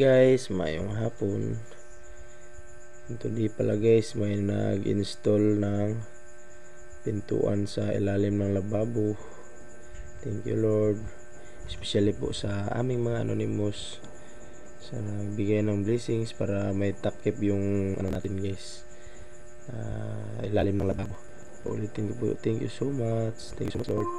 guys, mayong hapon. Today pala guys, may nag-install ng pintuan sa ilalim ng lababo. Thank you Lord. Especially po sa aming mga anonymous sa nagbigay ng blessings para may takip yung natin guys, ilalim ng lababo. Ulitin ko po, thank you so much. Thank you so much Lord.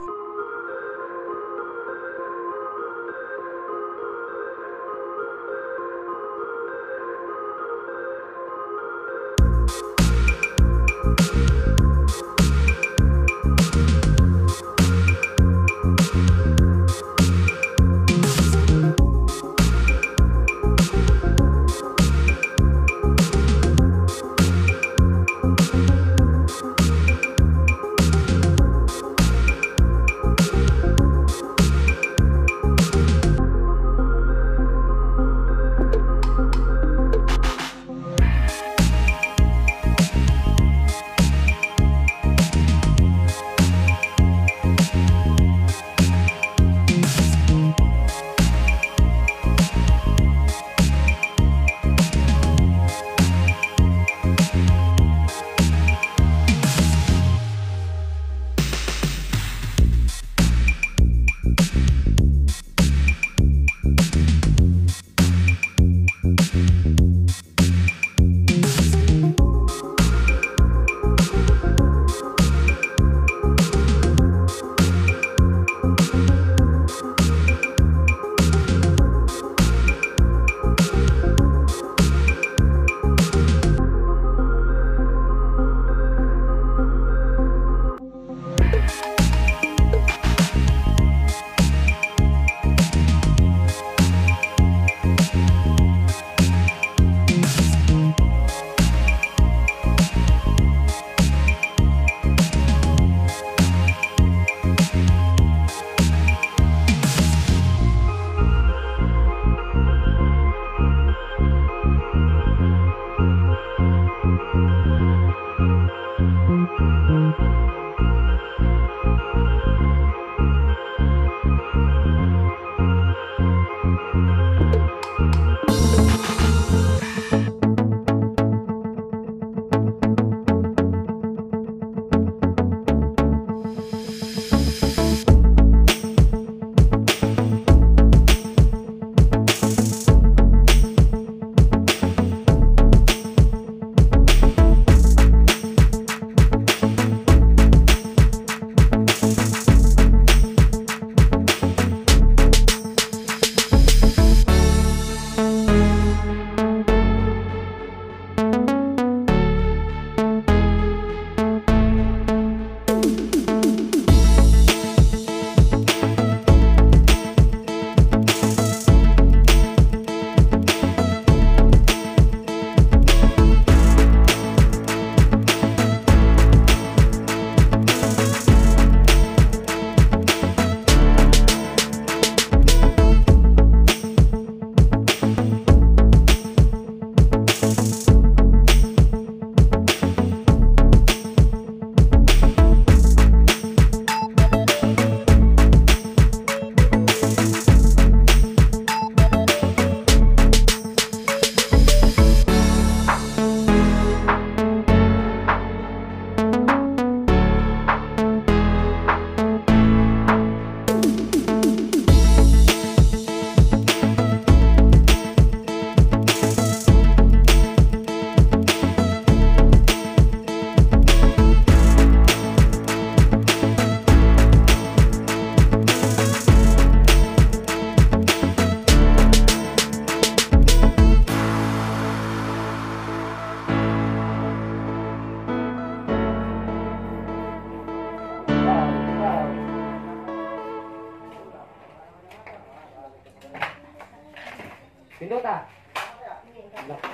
Pindota.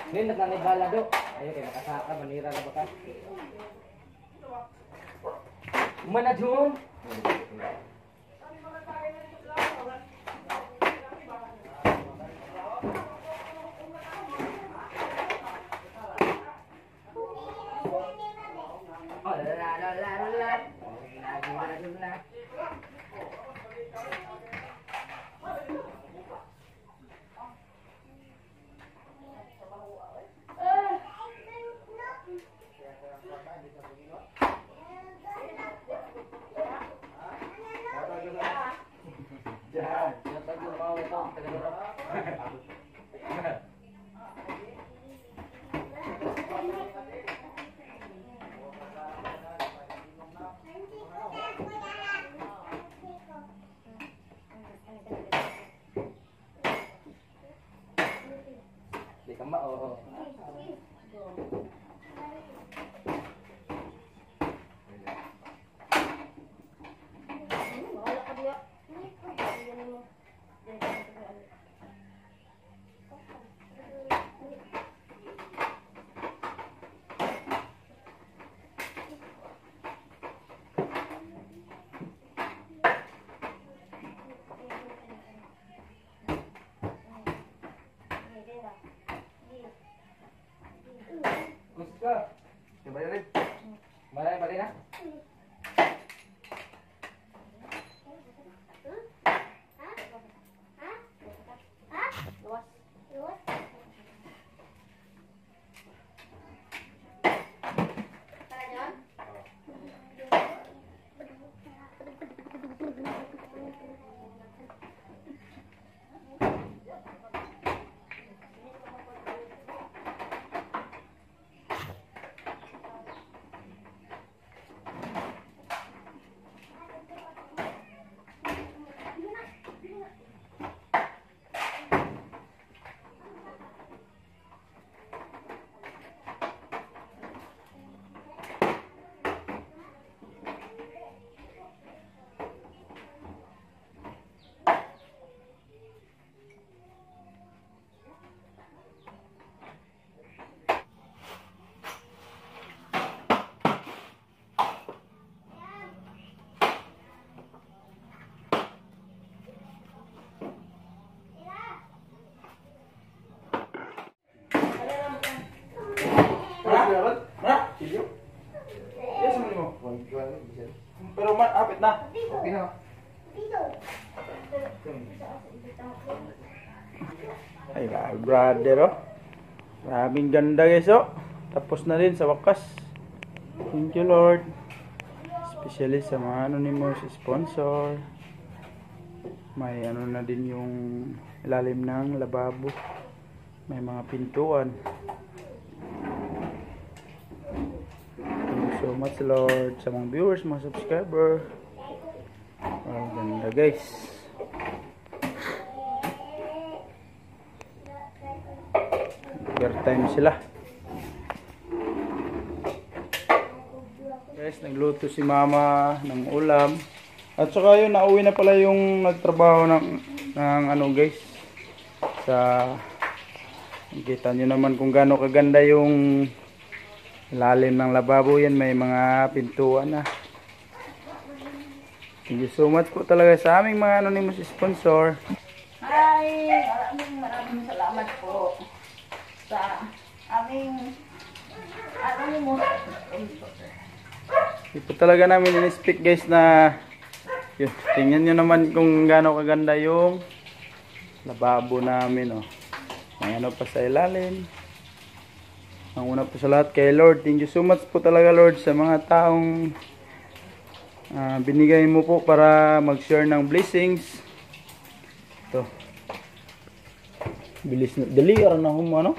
Ngayon nagnanibala do. Ayo kay makasaka manira na baka. Manadyon. Oh la la la la la. Sinatag yung mga ito. Di ka ma, oo. Gusto. Coba rin. Balik na. Pero hapit na. Okay na. Ay, brother, oh. Maraming ganda, guys, oh. Tapos na rin sa wakas. Thank you, Lord. Especially sa mga anonymous sponsor. May ano na din yung ilalim ng lababo. May mga pintuan. Thank you so much, Lord. Sa mga viewers, mga subscriber. Oh, ganda, guys. Overtime sila. Guys, nagluto si mama ng ulam. At saka yun, nauwi na pala yung nagtrabaho ng ano, guys. Kita nyo naman kung gaano kaganda yung lalim ng lababo. Yan, may mga pintuan na. Thank you so much po talaga sa aming mga anonymous sponsor. Hi! Maraming salamat po sa aming anonymous sponsor. Ito talaga namin in-speak, guys, na yun, tingnan nyo naman kung gaano kaganda yung lababo namin, oh. May ano pa sa ilalim. Ang una po sa lahat kay Lord. Thank you so much po talaga, Lord, sa mga taong binigay mo po para mag-share ng blessings. Ito. Bilis na. Dali, aran na hum, ano?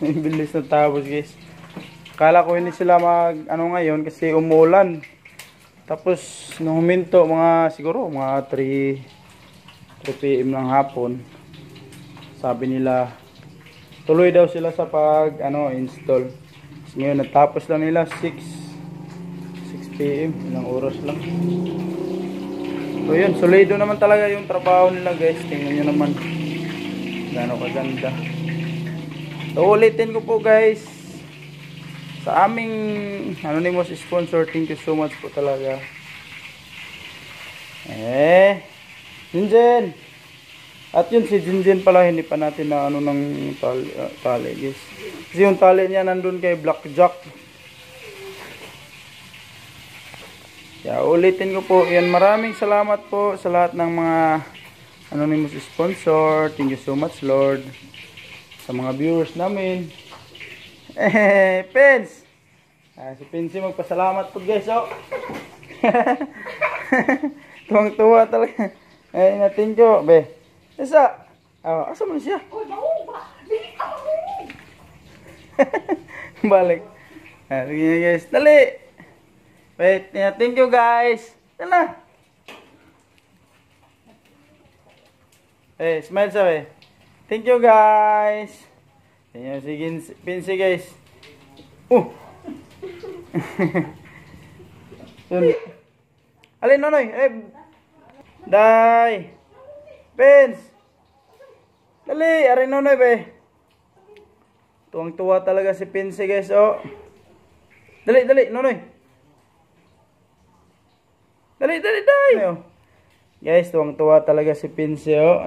Bilis na tapos, guys. Kala ko hindi sila ano ngayon kasi umulan. Tapos nung huminto siguro mga 3 PM ng hapon. Sabi nila tuloy daw sila sa install. Ngayon natapos lang nila 6 PM, ilang oras lang. So yun, solido naman talaga yung trabaho nila, guys. Tingnan nyo naman gaano kaganda. So ulitin ko po, guys, sa aming anonymous sponsor, thank you so much po talaga. Jinjen! At yun, si Jinjen pala, hindi pa natin na ano ng tali, guys. Kasi yung tali niya nandun kay Blackjack. Kaya ulitin ko po, yan, maraming salamat po sa lahat ng mga anonymous sponsor. Thank you so much, Lord. Sa mga viewers namin. Pens! Si Pensi magpasalamat po, guys, oh. Tuwang-tuwa talaga. Eh, natin ko, be. Isa. Oh, asa mo na siya? Oh, daw ba? Dili ka mo. Balik. Ah, sige na guys. Dali. Wait, thank you guys. Tala. Eh, smile sa be. Thank you guys. Ayan, sige, pinsi guys. Yun. Alin, nonoy? Eh, day. Pins. Dali, aray nonoy be. Tuwang-tuwa talaga si Pinsi guys, oh. Dali, dali, nonoy. Dali, dali, dali. Oh. Guys, tuwang-tuwa talaga si Pinsi, oh.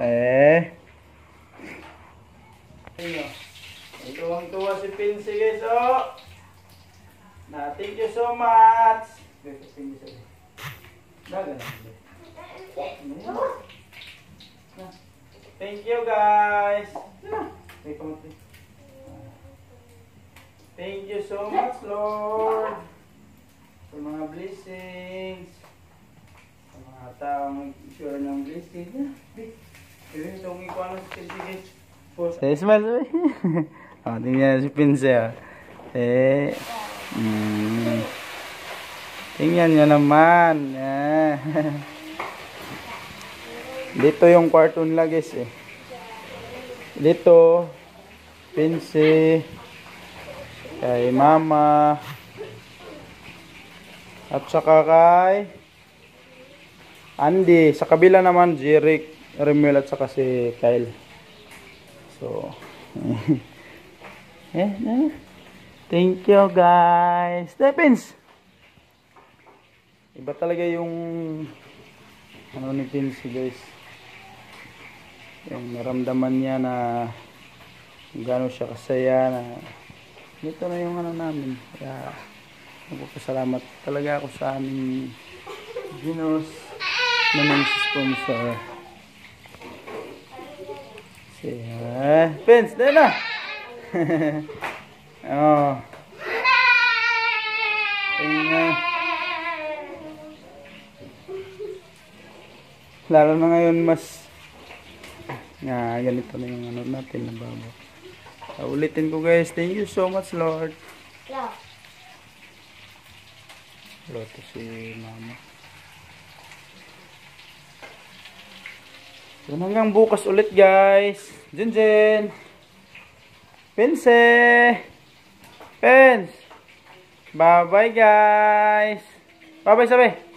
Tuwang-tuwa si Pinsi guys, oh. Thank you so much. Thank you guys. Thank you so much, Lord, sa mga blessings, sa mga taong sure ng blessing. Pero itong ikaw ng sige. Say smile. Oh, tingnan si Pinse. Tingnan niya naman. Dito yung kwarto nila guys eh. Dito, Pinse, kay Mama, at saka kay Andy. Sa kabila naman, Jeric, Remel at saka si Kyle. So, thank you guys. Pins! Iba talaga yung ano ni Pinsi guys. Yung naramdaman niya na gano'n siya kasaya na dito na yung ano namin. Kaya nagpapasalamat talaga ako sa aming Ginos na nang sponsor. Pins, dahil na! Oh. Lalo na ngayon mas ganito na yung ano natin na babo. Ulitin ko guys, thank you so much Lord. Loto si Mama. So hanggang bukas ulit guys. Junjun. Pinse. Pens. Bye bye guys. Bye bye sabi.